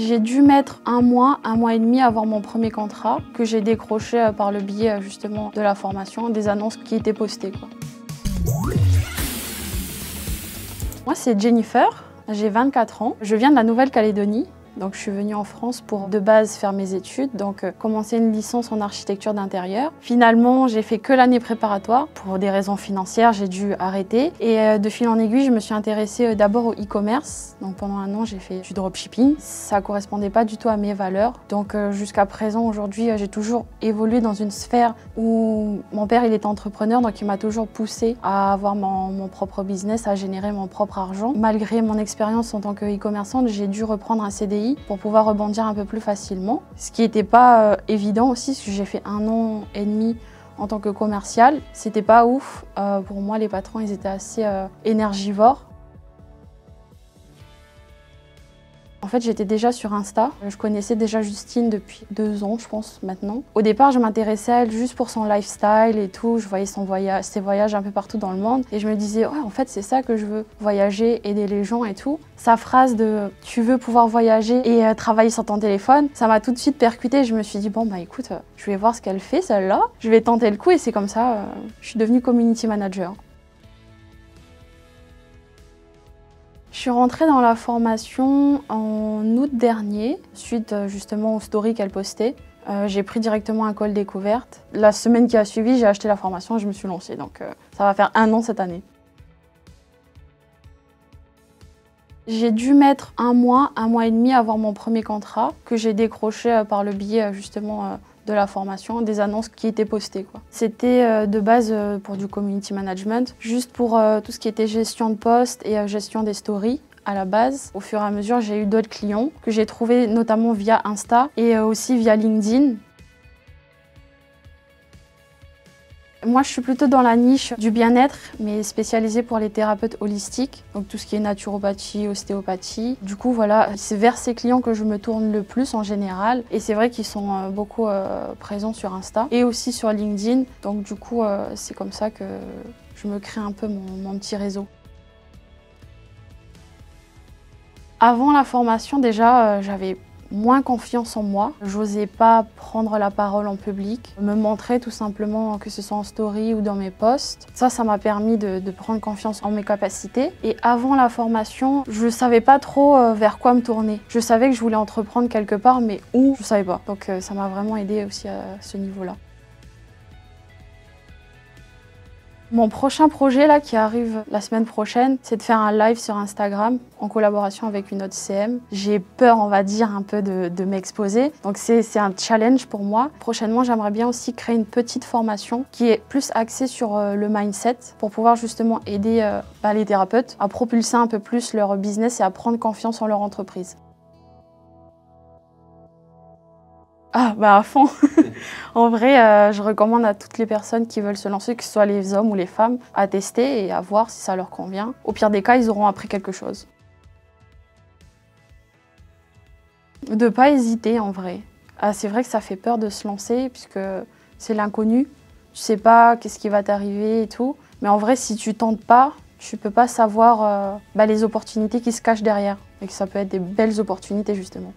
J'ai dû mettre un mois et demi à avoir mon premier contrat que j'ai décroché par le biais justement de la formation, des annonces qui étaient postées, quoi. Moi, c'est Jennifer, j'ai 24 ans. Je viens de la Nouvelle-Calédonie. Donc je suis venue en France pour de base faire mes études, donc commencer une licence en architecture d'intérieur. Finalement, j'ai fait que l'année préparatoire. Pour des raisons financières, j'ai dû arrêter. Et de fil en aiguille, je me suis intéressée d'abord au e-commerce. Donc pendant un an, j'ai fait du dropshipping. Ça ne correspondait pas du tout à mes valeurs. Donc jusqu'à présent, aujourd'hui, j'ai toujours évolué dans une sphère où mon père il était entrepreneur, donc il m'a toujours poussée à avoir mon propre business, à générer mon propre argent. Malgré mon expérience en tant que e-commerçante, j'ai dû reprendre un CDI pour pouvoir rebondir un peu plus facilement. Ce qui n'était pas évident aussi, parce que j'ai fait 1 an et demi en tant que commercial. C'était pas ouf. Pour moi, les patrons, ils étaient assez énergivores. En fait, j'étais déjà sur Insta. Je connaissais déjà Justine depuis 2 ans, je pense, maintenant. Au départ, je m'intéressais à elle juste pour son lifestyle et tout. Je voyais ses voyages un peu partout dans le monde. Et je me disais, ouais, en fait, c'est ça que je veux. Voyager, aider les gens et tout. Sa phrase de « tu veux pouvoir voyager et travailler sur ton téléphone », ça m'a tout de suite percuté. Je me suis dit, bon, bah écoute, je vais voir ce qu'elle fait, celle-là. Je vais tenter le coup et c'est comme ça, je suis devenue community manager. Je suis rentrée dans la formation en août dernier, suite justement aux stories qu'elle postait. J'ai pris directement un call découverte. La semaine qui a suivi, j'ai acheté la formation et je me suis lancée. Donc ça va faire 1 an cette année. J'ai dû mettre un mois et demi à avoir mon premier contrat que j'ai décroché par le biais justement de la formation, des annonces qui étaient postées, quoi. C'était de base pour du community management, juste pour tout ce qui était gestion de poste et gestion des stories à la base. Au fur et à mesure, j'ai eu d'autres clients que j'ai trouvés notamment via Insta et aussi via LinkedIn. Moi, je suis plutôt dans la niche du bien-être, mais spécialisée pour les thérapeutes holistiques, donc tout ce qui est naturopathie, ostéopathie. Du coup, voilà, c'est vers ces clients que je me tourne le plus en général. Et c'est vrai qu'ils sont beaucoup présents sur Insta et aussi sur LinkedIn. Donc du coup, c'est comme ça que je me crée un peu mon petit réseau. Avant la formation, déjà, j'avais moins confiance en moi. J'osais pas prendre la parole en public, me montrer tout simplement, que ce soit en story ou dans mes posts. Ça m'a permis de prendre confiance en mes capacités. Et avant la formation, je savais pas trop vers quoi me tourner. Je savais que je voulais entreprendre quelque part, mais où, je savais pas. Donc ça m'a vraiment aidée aussi à ce niveau-là. Mon prochain projet là, qui arrive la semaine prochaine, c'est de faire un live sur Instagram en collaboration avec une autre CM. J'ai peur, on va dire, un peu de m'exposer. Donc c'est un challenge pour moi. Prochainement, j'aimerais bien aussi créer une petite formation qui est plus axée sur le mindset pour pouvoir justement aider les thérapeutes à propulser un peu plus leur business et à prendre confiance en leur entreprise. Ah, bah à fond. En vrai, je recommande à toutes les personnes qui veulent se lancer, que ce soit les hommes ou les femmes, à tester et à voir si ça leur convient. Au pire des cas, ils auront appris quelque chose. De ne pas hésiter en vrai. C'est vrai que ça fait peur de se lancer puisque c'est l'inconnu. Tu sais pas qu'est-ce qui va t'arriver et tout. Mais en vrai, si tu tentes pas, tu peux pas savoir les opportunités qui se cachent derrière. Et que ça peut être des belles opportunités justement.